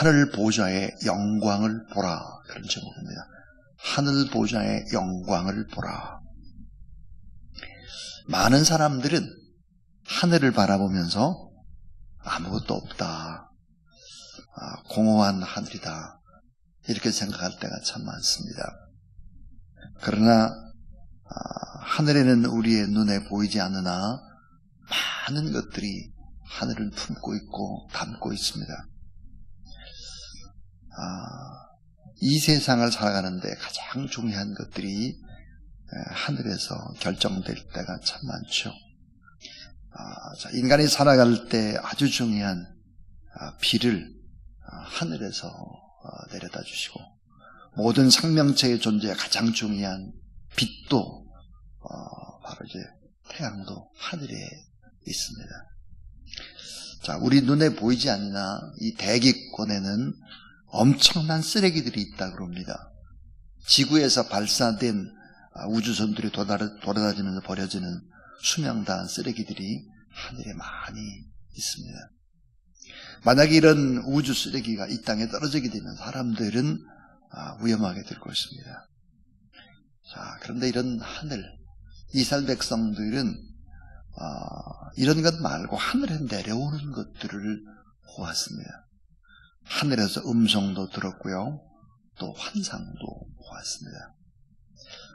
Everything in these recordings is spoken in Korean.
하늘 보좌의 영광을 보라. 그런 제목입니다. 하늘 보좌의 영광을 보라. 많은 사람들은 하늘을 바라보면서 아무것도 없다, 공허한 하늘이다, 이렇게 생각할 때가 참 많습니다. 그러나 하늘에는 우리의 눈에 보이지 않으나 많은 것들이 하늘을 품고 있고 담고 있습니다. 이 세상을 살아가는데 가장 중요한 것들이 하늘에서 결정될 때가 참 많죠. 인간이 살아갈 때 아주 중요한 비를 하늘에서 내려다 주시고, 모든 생명체의 존재에 가장 중요한 빛도 바로 이제 태양도 하늘에 있습니다. 자, 우리 눈에 보이지 않으나 이 대기권에는 엄청난 쓰레기들이 있다고 합니다. 지구에서 발사된 우주선들이 돌아다니면서 버려지는 수명다한 쓰레기들이 하늘에 많이 있습니다. 만약에 이런 우주 쓰레기가 이 땅에 떨어지게 되면 사람들은 위험하게 될 것입니다. 자, 그런데 이런 하늘, 이스라엘 백성들은 이런 것 말고 하늘에 내려오는 것들을 보았습니다. 하늘에서 음성도 들었고요, 또 환상도 보았습니다.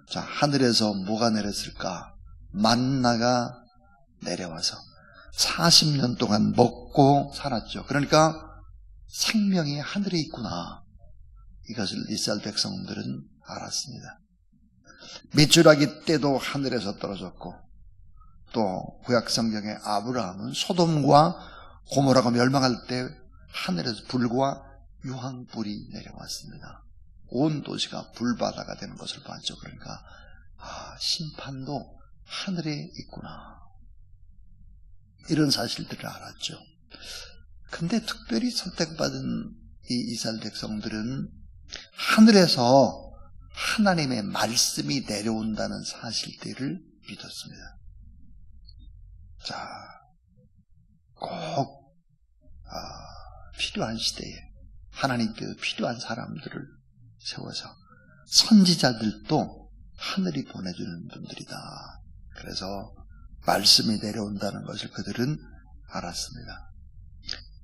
자, 하늘에서 뭐가 내렸을까? 만나가 내려와서 40년 동안 먹고 살았죠. 그러니까 생명이 하늘에 있구나, 이것을 이스라엘 백성들은 알았습니다. 메추라기 때도 하늘에서 떨어졌고, 또 구약 성경의 아브라함은 소돔과 고모라가 멸망할 때 하늘에서 불과 유황불이 내려왔습니다. 온 도시가 불바다가 되는 것을 봤죠. 그러니까 심판도 하늘에 있구나, 이런 사실들을 알았죠. 근데 특별히 선택받은 이 이스라엘 백성들은 하늘에서 하나님의 말씀이 내려온다는 사실들을 믿었습니다. 자, 꼭 필요한 시대에 하나님께서 필요한 사람들을 세워서, 선지자들도 하늘이 보내주는 분들이다, 그래서 말씀이 내려온다는 것을 그들은 알았습니다.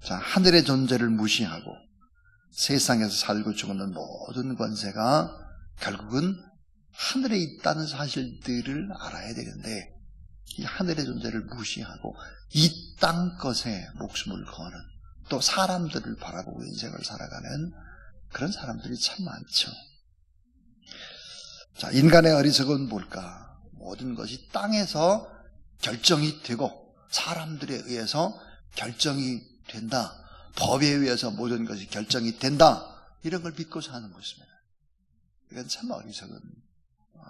자, 하늘의 존재를 무시하고 세상에서 살고 죽는 모든 권세가 결국은 하늘에 있다는 사실들을 알아야 되는데, 이 하늘의 존재를 무시하고 이 땅 것에 목숨을 거는, 또 사람들을 바라보고 인생을 살아가는 그런 사람들이 참 많죠. 자, 인간의 어리석은 뭘까? 모든 것이 땅에서 결정이 되고 사람들에 의해서 결정이 된다, 법에 의해서 모든 것이 결정이 된다, 이런 걸 믿고 사는 것입니다. 이건 참 어리석은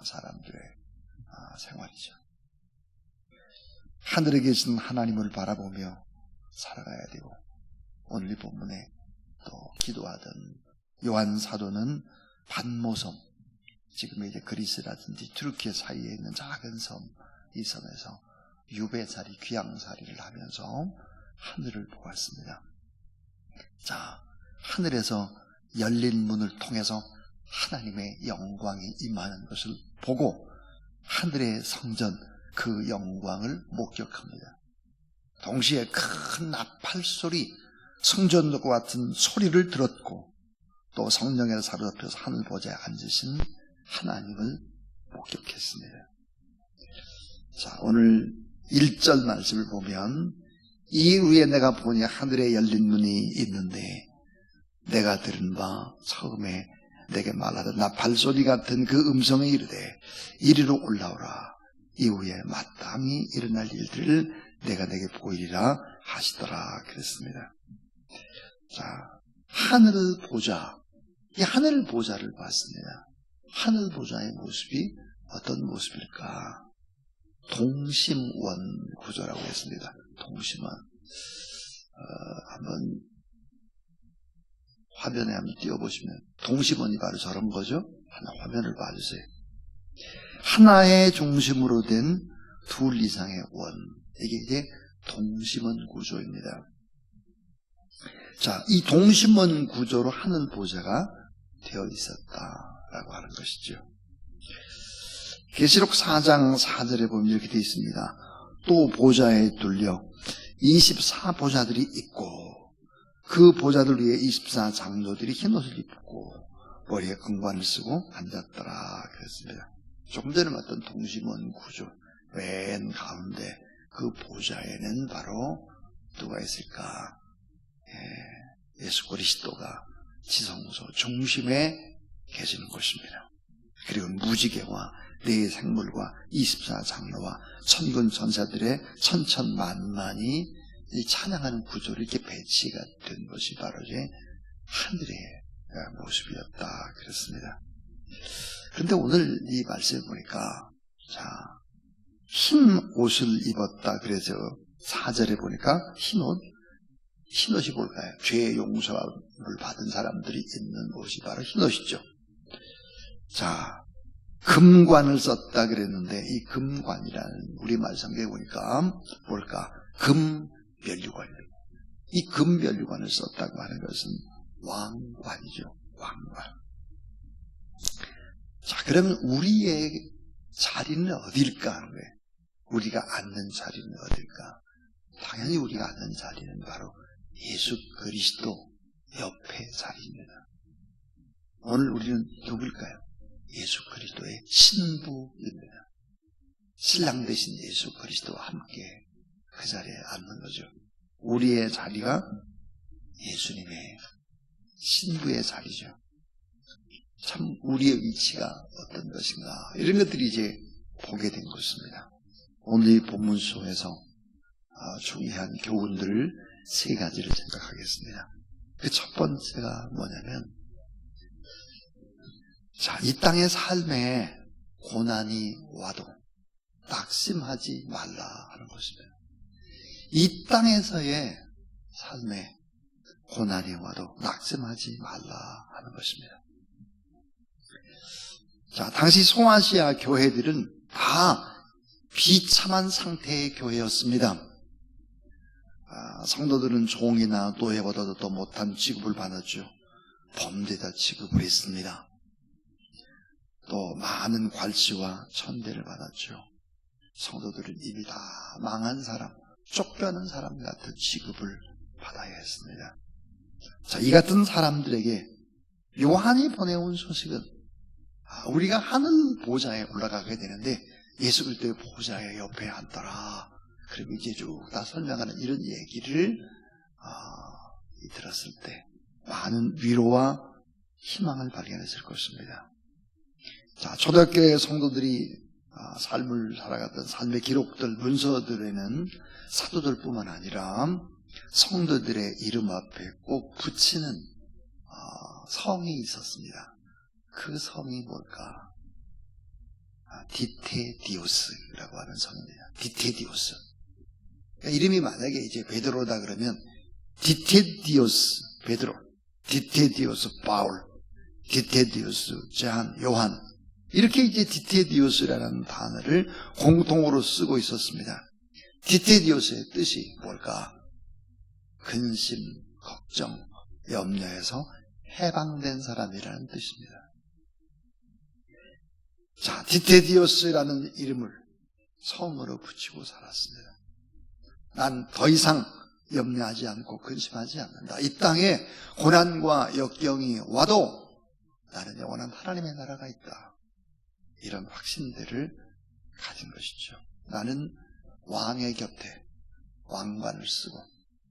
사람들의 생활이죠. 하늘에 계신 하나님을 바라보며 살아가야 되고, 오늘 이 본문에 또 기도하던 요한 사도는 반모섬, 지금 이제 그리스라든지 튀르키예 사이에 있는 작은 섬, 이 섬에서 유배살이, 귀양살이를 하면서 하늘을 보았습니다. 자, 하늘에서 열린 문을 통해서 하나님의 영광이 임하는 것을 보고 하늘의 성전, 그 영광을 목격합니다. 동시에 큰 나팔 소리, 성전과 같은 소리를 들었고, 또 성령에 사로잡혀서 하늘 보좌에 앉으신 하나님을 목격했습니다. 자, 오늘 1절 말씀을 보면, 이후에 내가 보니 하늘에 열린 문이 있는데 내가 들은 바 처음에 내게 말하던 나팔 소리 같은 그 음성이 이르되 이리로 올라오라. 이후에 마땅히 일어날 일들을 내가 내게 보이리라 하시더라 그랬습니다. 자, 하늘 보좌, 이 하늘 보좌를 봤습니다. 하늘 보좌의 모습이 어떤 모습일까? 동심원 구조라고 했습니다. 동심원. 한번 화면에 한번 띄워보시면 동심원이 바로 저런 거죠. 하나 화면을 봐주세요. 하나의 중심으로 된 둘 이상의 원, 이게 이제 동심원 구조입니다. 자, 이 동심원 구조로 하늘 보좌가 되어 있었다라고 하는 것이죠. 계시록 4장 4절에 보면 이렇게 되어 있습니다. 또 보좌에 둘려 24보좌들이 있고 그 보좌들 위에 24장로들이 흰옷을 입고 머리에 금관을 쓰고 앉았더라 그랬습니다. 조금 전에 봤던 동심원 구조 맨 가운데 그 보좌에는 바로 누가 있을까? 예수 그리스도가 지성소 중심에 계시는 것입니다. 그리고 무지개와 네 생물과 24장로와 천군 천사들의 천천만만이 찬양하는 구조로 이렇게 배치가 된 것이 바로 이제 하늘의 모습이었다 그랬습니다. 그런데 오늘 이 말씀을 보니까 자, 흰 옷을 입었다 그래서 4절에 보니까 흰옷이 뭘까요? 죄 용서를 받은 사람들이 입는 옷이 바로 흰옷이죠. 자, 금관을 썼다 그랬는데 이 금관이라는 우리말 성경에 보니까 뭘까? 금면류관입니다. 이 금면류관을 썼다고 하는 것은 왕관이죠. 왕관. 자, 그러면 우리의 자리는 어딜까 하는 거예요. 우리가 앉는 자리는 어딜까? 당연히 우리가 앉는 자리는 바로 예수 그리스도 옆에 자리입니다. 오늘 우리는 누굴까요? 예수 그리스도의 신부입니다. 신랑 되신 예수 그리스도와 함께 그 자리에 앉는 거죠. 우리의 자리가 예수님의 신부의 자리죠. 참 우리의 위치가 어떤 것인가 이런 것들이 이제 보게 된 것입니다. 오늘 이 본문 속에서 중요한 교훈들을 세 가지를 생각하겠습니다. 그 첫 번째가 뭐냐면 자, 이 땅의 삶에 고난이 와도 낙심하지 말라 하는 것입니다. 이 땅에서의 삶에 고난이 와도 낙심하지 말라 하는 것입니다. 자, 당시 소아시아 교회들은 다 비참한 상태의 교회였습니다. 성도들은 종이나 노예보다도 더 못한 취급을 받았죠. 범죄자 취급을 했습니다. 또 많은 괄시와 천대를 받았죠. 성도들은 이미 다 망한 사람, 쫓겨난 사람 같은 취급을 받아야 했습니다. 자, 이 같은 사람들에게 요한이 보내온 소식은 우리가 하늘 보좌에 올라가게 되는데 예수 그리스도의 보좌에 옆에 앉더라. 그리고 이제 쭉 다 설명하는 이런 얘기를 들었을 때 많은 위로와 희망을 발견했을 것입니다. 자, 초대교회 성도들이 삶을 살아갔던 삶의 기록들, 문서들에는 사도들뿐만 아니라 성도들의 이름 앞에 꼭 붙이는 성이 있었습니다. 그 성이 뭘까? 디테디오스라고 하는 성입니다. 디테디오스. 그러니까 이름이 만약에 이제 베드로다 그러면 디테디오스 베드로, 디테디오스 바울, 디테디오스 제한 요한 이렇게 이제 디테디오스라는 단어를 공통으로 쓰고 있었습니다. 디테디오스의 뜻이 뭘까? 근심, 걱정, 염려에서 해방된 사람이라는 뜻입니다. 자, 디테디오스라는 이름을 성으로 붙이고 살았습니다. 난 더 이상 염려하지 않고 근심하지 않는다. 이 땅에 고난과 역경이 와도 나는 영원한 하나님의 나라가 있다. 이런 확신들을 가진 것이죠. 나는 왕의 곁에 왕관을 쓰고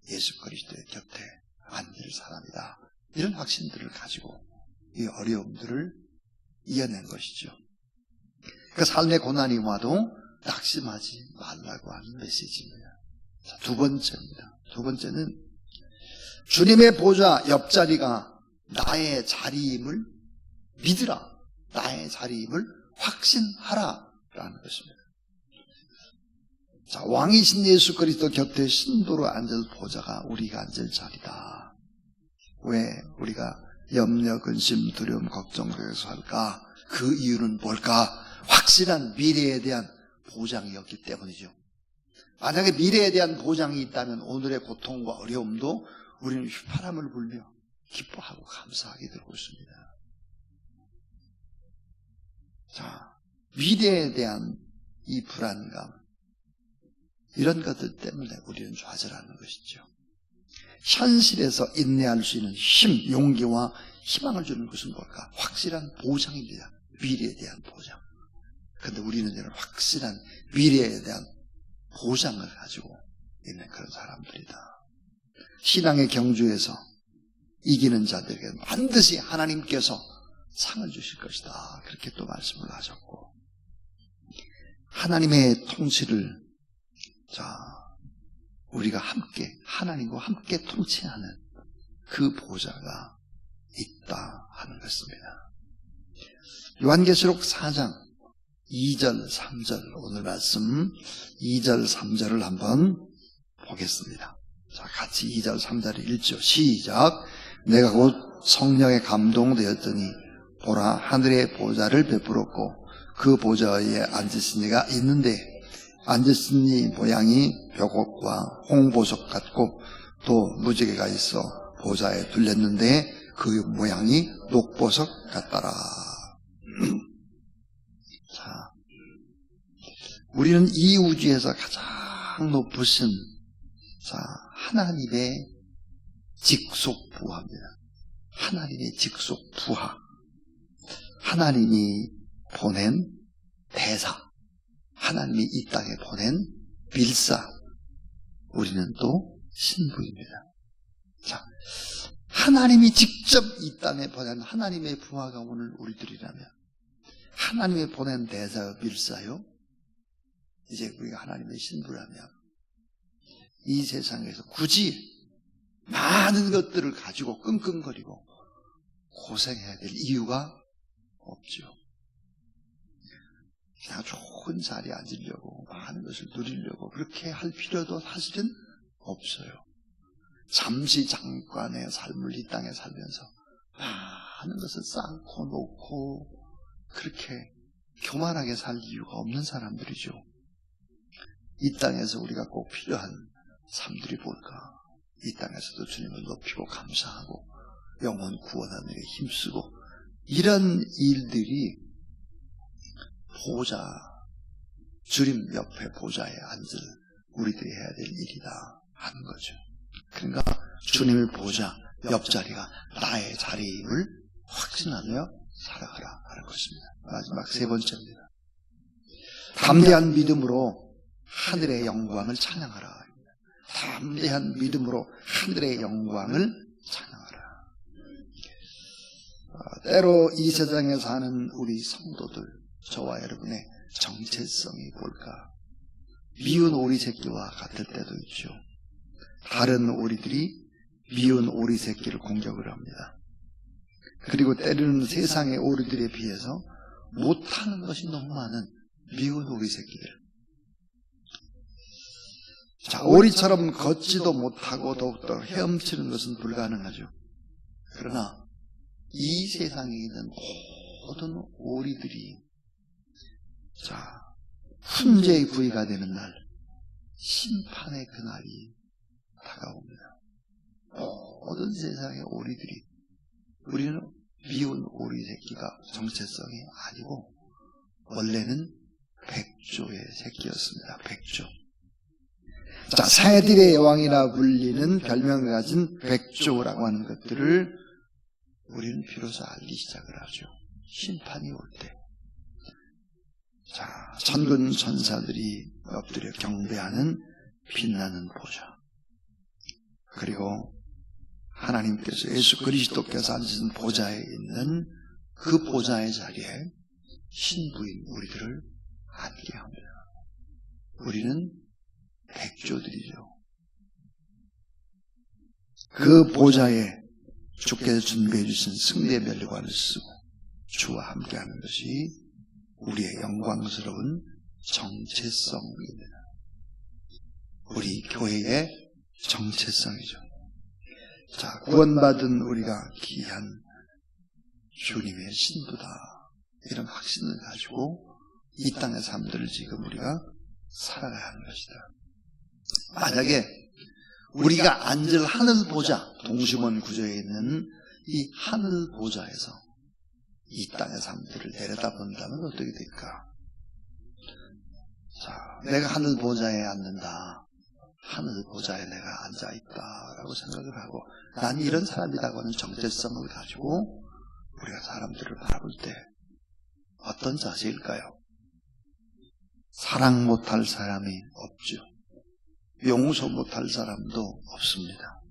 예수 그리스도의 곁에 앉을 사람이다. 이런 확신들을 가지고 이 어려움들을 이겨낸 것이죠. 그 삶의 고난이 와도 낙심하지 말라고 하는 메시지입니다. 자, 두 번째입니다. 두 번째는 주님의 보좌 옆자리가 나의 자리임을 믿으라. 나의 자리임을 확신하라 라는 것입니다. 자, 왕이신 예수 그리스도 곁에 신부로 앉을 보좌가 우리가 앉을 자리다. 왜 우리가 염려, 근심, 두려움, 걱정 속에서 할까? 그 이유는 뭘까? 확실한 미래에 대한 보장이었기 때문이죠. 만약에 미래에 대한 보장이 있다면 오늘의 고통과 어려움도 우리는 휘파람을 불며 기뻐하고 감사하게 들고 있습니다. 자, 미래에 대한 이 불안감, 이런 것들 때문에 우리는 좌절하는 것이죠. 현실에서 인내할 수 있는 힘, 용기와 희망을 주는 것은 뭘까? 확실한 보장입니다. 미래에 대한 보장. 그런데 우리는 이런 확실한 미래에 대한 보장을 가지고 있는 그런 사람들이다. 신앙의 경주에서 이기는 자들에게 반드시 하나님께서 상을 주실 것이다. 그렇게 또 말씀을 하셨고, 하나님의 통치를 우리가 함께 하나님과 함께 통치하는 그 보좌가 있다 하는 것입니다. 요한계시록 4장 2절 3절, 오늘 말씀 2절 3절을 한번 보겠습니다. 자, 같이 2절 3절을 읽죠. 시작. 내가 곧 성령에 감동되었더니 보라, 하늘의 보좌를 베풀었고 그 보좌에 앉으신 이가 있는데 앉으신 이 모양이 벽옥과 홍보석 같고 또 무지개가 있어 보좌에 둘렸는데 그 모양이 녹보석 같더라. 자, 우리는 이 우주에서 가장 높으신 하나님의 직속 부하입니다. 하나님의 직속 부하, 하나님이 보낸 대사, 하나님이 이 땅에 보낸 빌사, 우리는 또 신부입니다. 자, 하나님이 직접 이 땅에 보낸 하나님의 부하가 오늘 우리들이라면, 하나님이 보낸 대사요, 빌사요, 이제 우리가 하나님의 신부라면 이 세상에서 굳이 많은 것들을 가지고 끙끙거리고 고생해야 될 이유가 없죠. 그냥 좋은 자리에 앉으려고, 많은 것을 누리려고 그렇게 할 필요도 사실은 없어요. 잠시 잠깐의 삶을 이 땅에 살면서 많은 것을 쌓고 놓고 그렇게 교만하게 살 이유가 없는 사람들이죠. 이 땅에서 우리가 꼭 필요한 삶들이 뭘까? 이 땅에서도 주님을 높이고 감사하고 영혼 구원하는 데 힘쓰고, 이런 일들이 보좌, 주님 옆에 보좌에 앉을 우리들이 해야 될 일이다 하는 거죠. 그러니까 주님의 보좌 옆자리가 나의 자리임을 확신하며 살아가라 하는 것입니다. 마지막 세 번째입니다. 담대한 믿음으로 하늘의 영광을 찬양하라. 담대한 믿음으로 하늘의 영광을 찬양하라. 때로 이 세상에 사는 우리 성도들, 저와 여러분의 정체성이 뭘까? 미운 오리 새끼와 같을 때도 있죠. 다른 오리들이 미운 오리 새끼를 공격을 합니다. 그리고 때로는 세상의 오리들에 비해서 못하는 것이 너무 많은 미운 오리 새끼들. 자, 오리처럼 걷지도 못하고 더욱더 헤엄치는 것은 불가능하죠. 그러나 이 세상에 있는 모든 오리들이 훈제의 부위가 되는 날, 심판의 그날이 다가옵니다. 모든 세상의 오리들이, 우리는 미운 오리 새끼가 정체성이 아니고 원래는 백조의 새끼였습니다. 백조. 자, 새들의 여왕이라 불리는 별명을 가진 백조라고 하는 것들을 우리는 비로소 알기 시작을 하죠. 심판이 올 때. 자, 천군 천사들이 엎드려 경배하는 빛나는 보좌. 그리고 하나님께서, 예수 그리스도께서 앉으신 보좌에 있는 그 보좌의 자리에 신부인 우리들을 앉게 합니다. 우리는 백조들이죠. 그 보좌에 주께서 준비해 주신 승리의 멸관을 쓰고 주와 함께하는 것이 우리의 영광스러운 정체성입니다. 우리 교회의 정체성이죠. 자, 구원받은 우리가 귀한 주님의 신부다, 이런 확신을 가지고 이 땅의 삶들을 지금 우리가 살아가야 하는 것이다. 만약에 우리가 앉을 하늘 보좌, 동심원 구조에 있는 이 하늘 보좌에서 이 땅의 삶들을 내려다본다면 어떻게 될까? 자, 내가 하늘 보좌에 앉는다. 하늘 보좌에 내가 앉아있다라고 생각을 하고, 난 이런 사람이라고 하는 정체성을 가지고 우리가 사람들을 바라볼 때 어떤 자세일까요? 사랑 못할 사람이 없죠. 용서 못할 사람도 없습니다.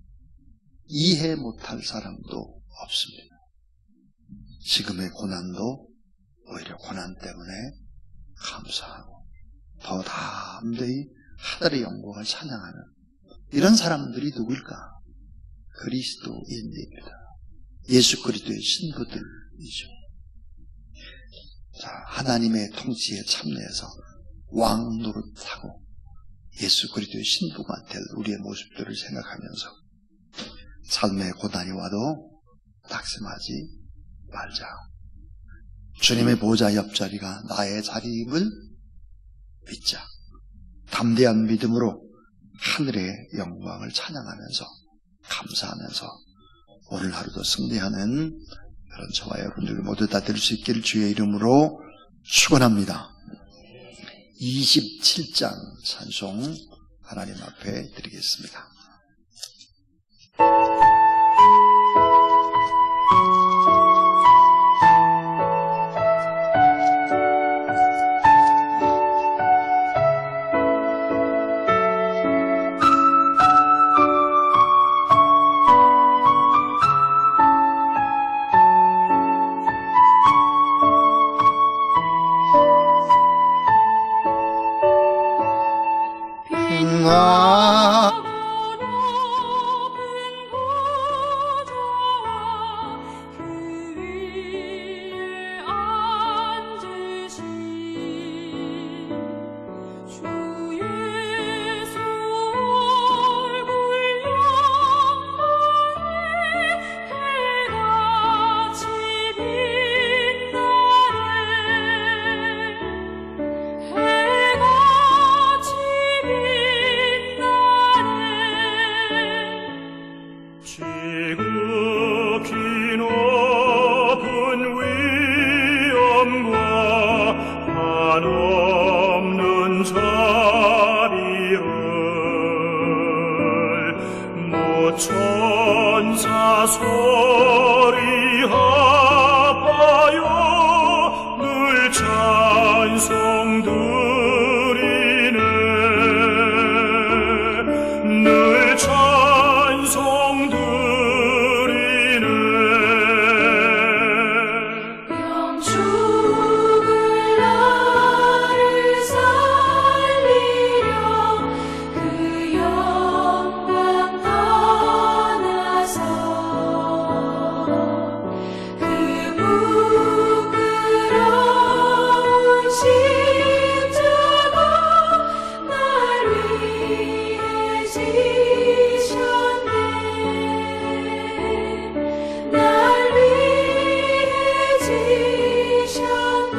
이해 못할 사람도 없습니다. 지금의 고난도 오히려 고난 때문에 감사하고 더 담대히 하늘의 영광을 찬양하는 이런 사람들이 누굴까? 그리스도인입니다. 예수 그리스도의 신부들이죠. 자, 하나님의 통치에 참여해서 왕 노릇하고 예수 그리스도의 신부가 될 우리의 모습들을 생각하면서 삶의 고난이 와도 낙심하지 말자. 주님의 보좌 옆자리가 나의 자리임을 믿자. 담대한 믿음으로 하늘의 영광을 찬양하면서 감사하면서 오늘 하루도 승리하는 그런 저와 여러분들 모두 다 될 수 있기를 주의 이름으로 축원합니다. 27장 찬송 하나님 앞에 드리겠습니다. 천사 소리하여 늘 찬송 드리네 늘 찬송 드리네 영축을 나를 살리려 그 영광 떠나서 그 부끄러운 십자가 날 위해 지셨네 날 위해 지셨네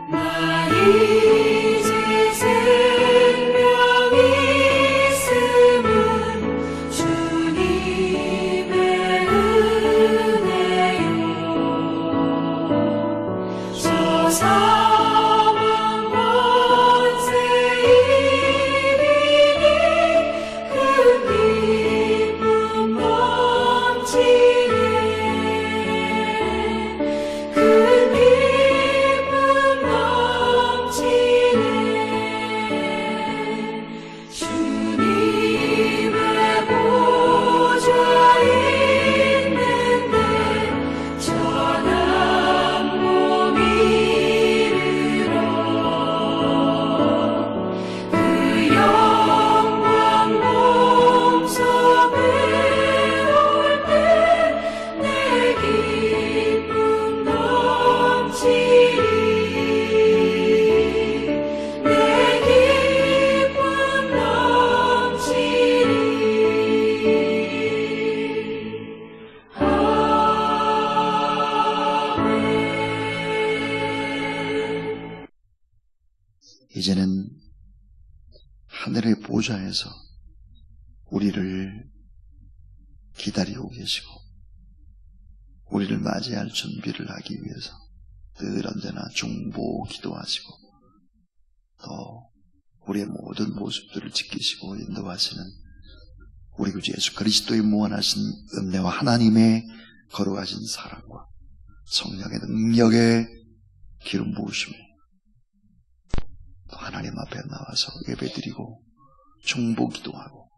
나 이제 생명 있음은 주님의 은혜요 저 사망 권세 이기니 그 기쁨 넘치네 그 기쁨 넘치네 주님의 보좌 있는데 전한 몸 이르러 그 영광 몸소 배울 때 이제는 하늘의 보좌에서 우리를 기다리고 계시고 우리를 맞이할 준비를 하기 위해서 늘 언제나 중보 기도하시고 또 우리의 모든 모습들을 지키시고 인도하시는 우리 구주 예수 그리스도의 무한하신 은혜와 하나님의 거룩하신 사랑과 성령의 능력의 기름 부으심을 또 하나님 앞에 나와서 예배드리고 중보 기도하고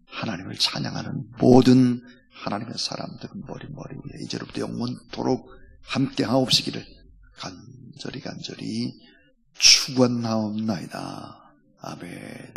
하나님을 찬양하는 모든 하나님의 사람들은 머리 위에 이제로부터 영원토록 함께 하옵시기를 간절히 축원하옵나이다. 아멘.